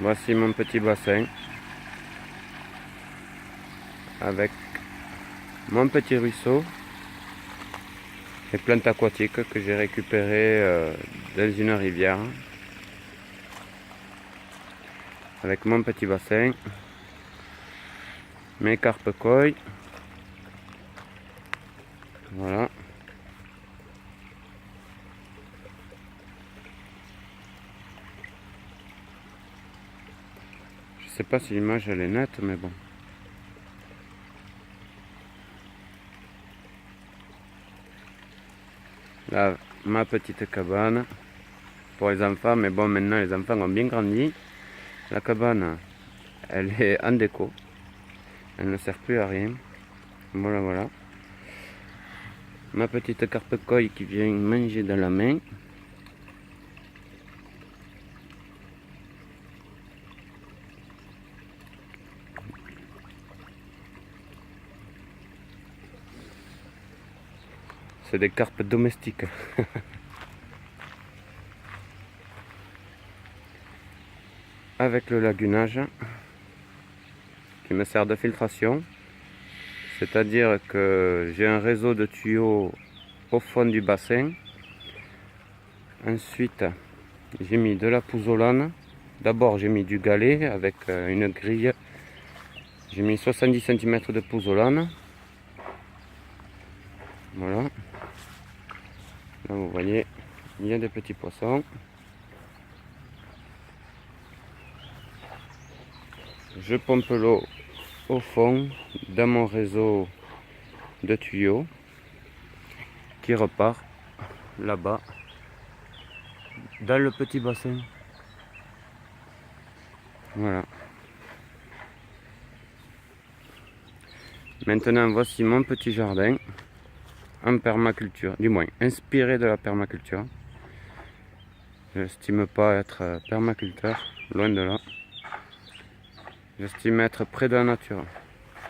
Voici mon petit bassin avec mon petit ruisseau et plantes aquatiques que j'ai récupérées dans une rivière. Avec mon petit bassin, mes carpes koi, voilà. Je sais pas si l'image elle est nette, mais bon. Là, ma petite cabane pour les enfants, mais bon, maintenant les enfants ont bien grandi. La cabane, elle est en déco, elle ne sert plus à rien. Voilà, voilà. Ma petite carpe koi qui vient manger dans la main. C'est des carpes domestiques. Avec le lagunage qui me sert de filtration. C'est-à-dire que j'ai un réseau de tuyaux au fond du bassin. Ensuite, j'ai mis de la pouzzolane. D'abord, j'ai mis du galet avec une grille. J'ai mis 70 cm de pouzzolane. Voilà. Là, vous voyez, il y a des petits poissons. Je pompe l'eau au fond dans mon réseau de tuyaux qui repart là-bas dans le petit bassin. Voilà. Maintenant, voici mon petit jardin en permaculture, du moins inspiré de la permaculture. Je n'estime pas être permaculteur, loin de là. J'estime être près de la nature,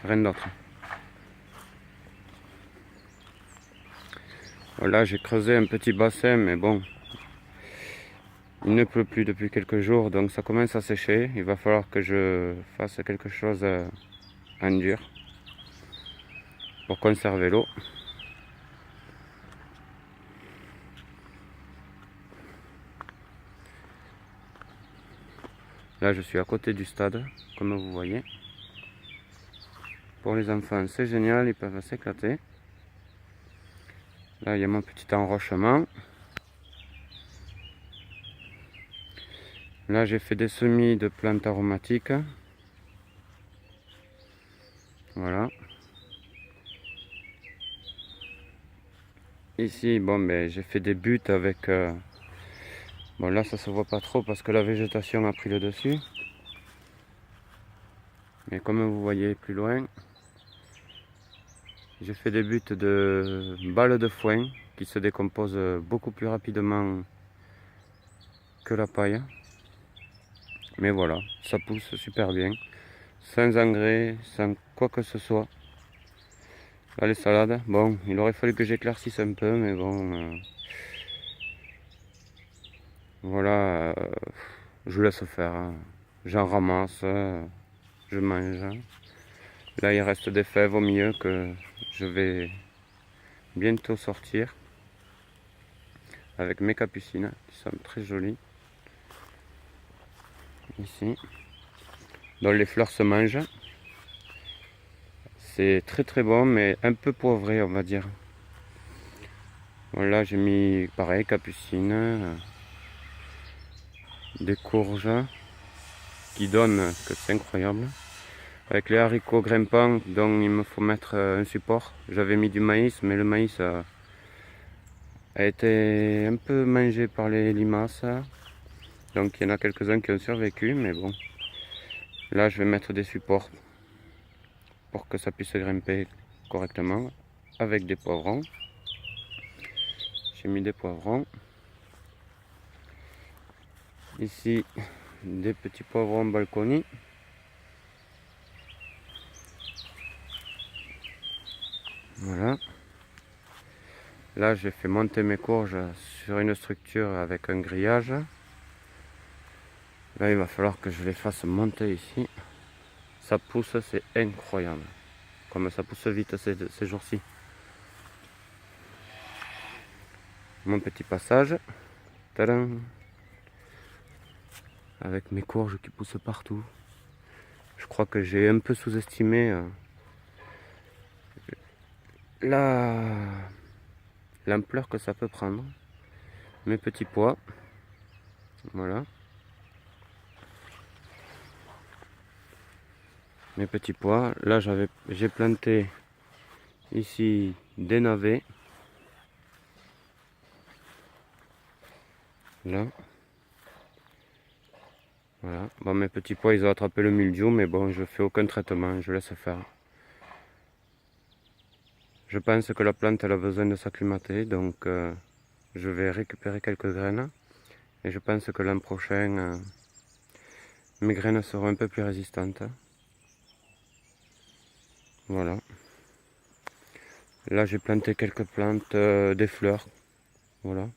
rien d'autre. Voilà, j'ai creusé un petit bassin, mais bon, il ne pleut plus depuis quelques jours, donc ça commence à sécher. Il va falloir que je fasse quelque chose en dur pour conserver l'eau. Là, je suis à côté du stade, comme vous voyez. Pour les enfants, c'est génial, ils peuvent s'éclater. Là, il y a mon petit enrochement. Là, j'ai fait des semis de plantes aromatiques. Voilà. Ici, bon, ben, j'ai fait des buttes avec... Bon, là, ça se voit pas trop parce que la végétation a pris le dessus. Mais comme vous voyez plus loin, j'ai fait des buttes de balles de foin qui se décomposent beaucoup plus rapidement que la paille. Mais voilà, ça pousse super bien, sans engrais, sans quoi que ce soit. Là, les salades, bon, il aurait fallu que j'éclaircisse un peu, mais bon, voilà, je laisse faire. Hein. J'en ramasse, je mange. Là, il reste des fèves au milieu que je vais bientôt sortir avec mes capucines qui sont très jolies. Ici, dont les fleurs se mangent. C'est très très bon, mais un peu poivré, on va dire. Voilà, j'ai mis pareil, capucines, des courges qui donnent que c'est incroyable. Avec les haricots grimpants, dont il me faut mettre un support. J'avais mis du maïs, mais le maïs a été un peu mangé par les limaces. Donc il y en a quelques-uns qui ont survécu, mais bon. Là, je vais mettre des supports pour que ça puisse grimper correctement avec des poivrons. J'ai mis des poivrons. Ici, des petits poivrons balconis. Voilà. Là, j'ai fait monter mes courges sur une structure avec un grillage. Là, il va falloir que je les fasse monter ici. Ça pousse, c'est incroyable. Comme ça pousse vite ces jours-ci. Mon petit passage. Tadam! Avec mes courges qui poussent partout. Je crois que j'ai un peu sous-estimé l'ampleur que ça peut prendre. Mes petits pois. Voilà. Mes petits pois. Là, j'ai planté ici des navets. Là. Voilà. Bon, mes petits pois, ils ont attrapé le mildiou, mais bon, je fais aucun traitement, je laisse faire. Je pense que la plante, elle a besoin de s'acclimater, donc je vais récupérer quelques graines. Et je pense que l'an prochain, mes graines seront un peu plus résistantes. Voilà. Là, j'ai planté quelques plantes, des fleurs. Voilà.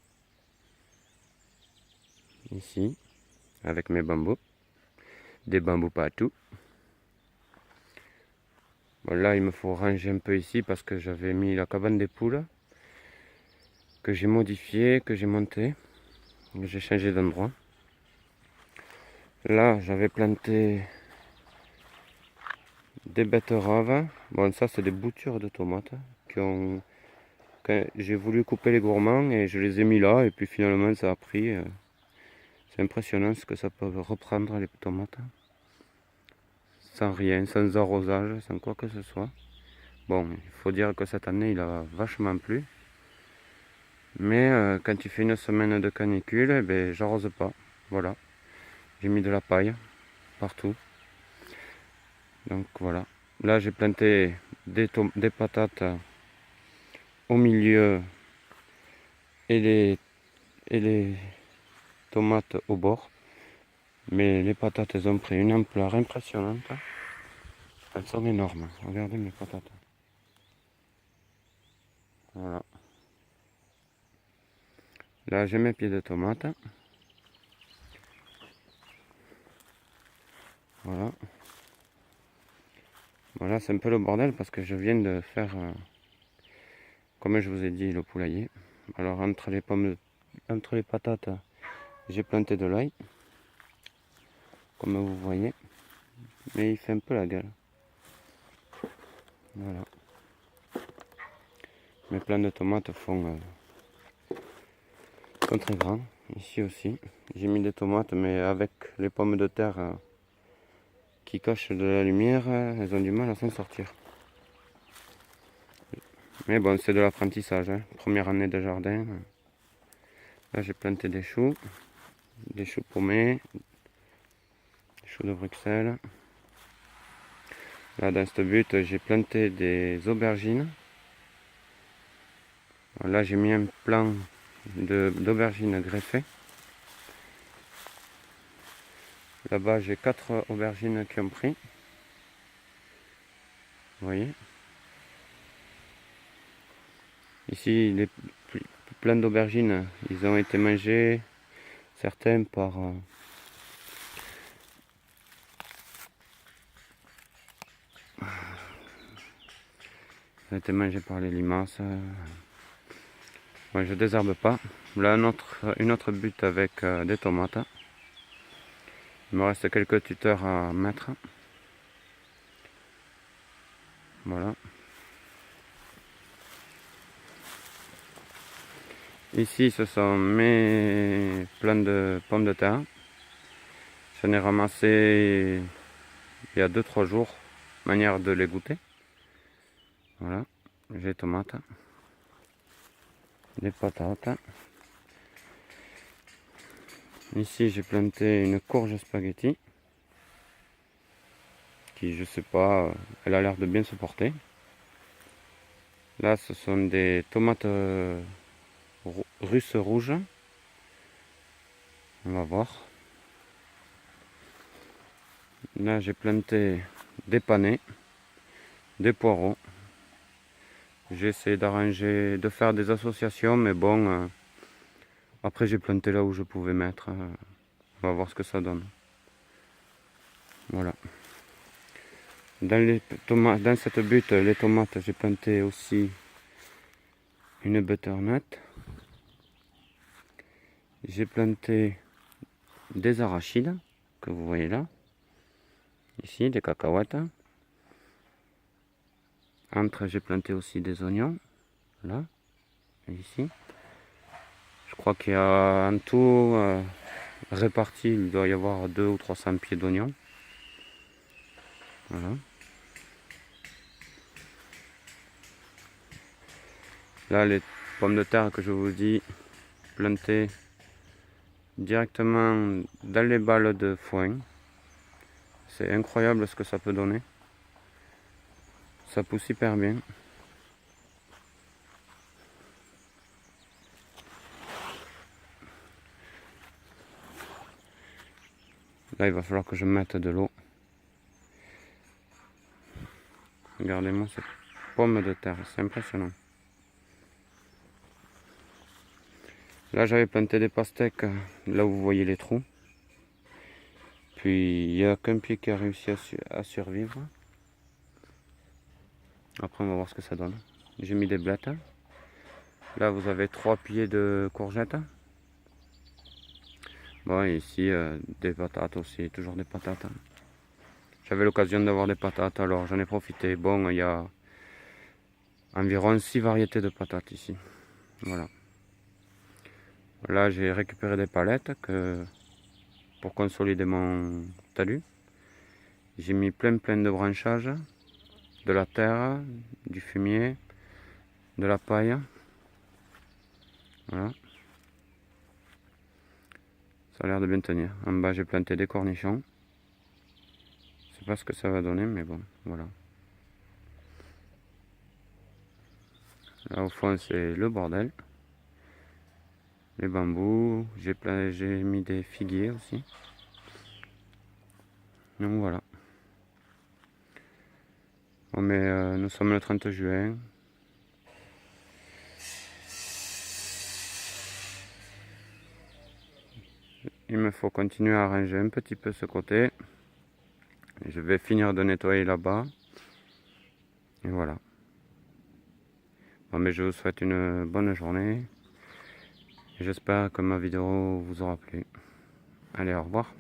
Ici, avec mes bambous. Des bambous partout. Bon, là, il me faut ranger un peu ici parce que j'avais mis la cabane des poules. Que j'ai modifié, que j'ai monté. J'ai changé d'endroit. Là, j'avais planté des betteraves. Bon, ça, c'est des boutures de tomates j'ai voulu couper les gourmands et je les ai mis là. Et puis finalement, ça a pris. C'est impressionnant ce que ça peut reprendre les tomates. Sans rien, sans arrosage, sans quoi que ce soit. Bon, il faut dire que cette année, il a vachement plu. Mais quand tu fais une semaine de canicule, eh ben, j'arrose pas. Voilà. J'ai mis de la paille partout. Donc voilà. Là, j'ai planté des patates au milieu et les tomates au bord. Mais les patates, elles ont pris une ampleur impressionnante. Elles sont énormes. Regardez mes patates. Voilà. Là, j'ai mes pieds de tomates. Voilà. Voilà, c'est un peu le bordel parce que je viens de faire, comme je vous ai dit, le poulailler. Alors, entre les patates, j'ai planté de l'ail. Comme vous voyez. Mais il fait un peu la gueule. Voilà. Mes plants de tomates sont très grands. Ici aussi. J'ai mis des tomates, mais avec les pommes de terre qui cachent de la lumière, elles ont du mal à s'en sortir. Mais bon, c'est de l'apprentissage. Hein. Première année de jardin. Là, j'ai planté des choux paumés, des choux de Bruxelles. Là, dans ce but, j'ai planté des aubergines. Là, j'ai mis un plant d'aubergines greffées. Là-bas, j'ai 4 aubergines qui ont pris. Vous voyez. Ici, les plein d'aubergines, ils ont été mangés, certains par ils ont été mangés par les limaces. Moi, je désherbe pas. Là, une autre butte avec des tomates. Il me reste quelques tuteurs à mettre. Voilà. Ici, ce sont mes plants de pommes de terre. J'en ai ramassé il y a 2-3 jours, manière de les goûter. Voilà, j'ai des tomates, des patates. Ici, j'ai planté une courge spaghetti qui, je sais pas, elle a l'air de bien se porter. Là, ce sont des tomates russes rouges. On va voir. Là, j'ai planté des panais, des poireaux. J'ai essayé d'arranger, de faire des associations, mais bon, après j'ai planté là où je pouvais mettre. On va voir ce que ça donne. Voilà. Dans cette butte, les tomates, j'ai planté aussi une butternut. J'ai planté des arachides, que vous voyez là. Ici, des cacahuètes. Entre, j'ai planté aussi des oignons. Là, et ici. Je crois qu'il y a en tout, réparti, il doit y avoir 200 ou 300 pieds d'oignons. Voilà. Là, les pommes de terre que je vous dis, plantées directement dans les balles de foin. C'est incroyable ce que ça peut donner. Ça pousse hyper bien. Là, il va falloir que je mette de l'eau. Regardez-moi cette pomme de terre, c'est impressionnant. Là, j'avais planté des pastèques, là où vous voyez les trous. Puis, il n'y a qu'un pied qui a réussi à survivre. Après, on va voir ce que ça donne. J'ai mis des blettes. Là, vous avez 3 pieds de courgettes. Bon, et ici, des patates aussi, toujours des patates. J'avais l'occasion d'avoir des patates, alors j'en ai profité. Bon, il y a environ 6 variétés de patates ici. Voilà. Là, j'ai récupéré des palettes pour consolider mon talus. J'ai mis plein de branchages, de la terre, du fumier, de la paille. Voilà. Ça a l'air de bien tenir. En bas, j'ai planté des cornichons. Je sais pas ce que ça va donner, mais bon, voilà. Là, au fond, c'est le bordel. Les bambous. J'ai mis des figuiers aussi. Donc voilà. Bon, mais nous sommes le 30 juin. Il me faut continuer à arranger un petit peu ce côté. Je vais finir de nettoyer là-bas. Et voilà. Bon, mais je vous souhaite une bonne journée. J'espère que ma vidéo vous aura plu. Allez, au revoir.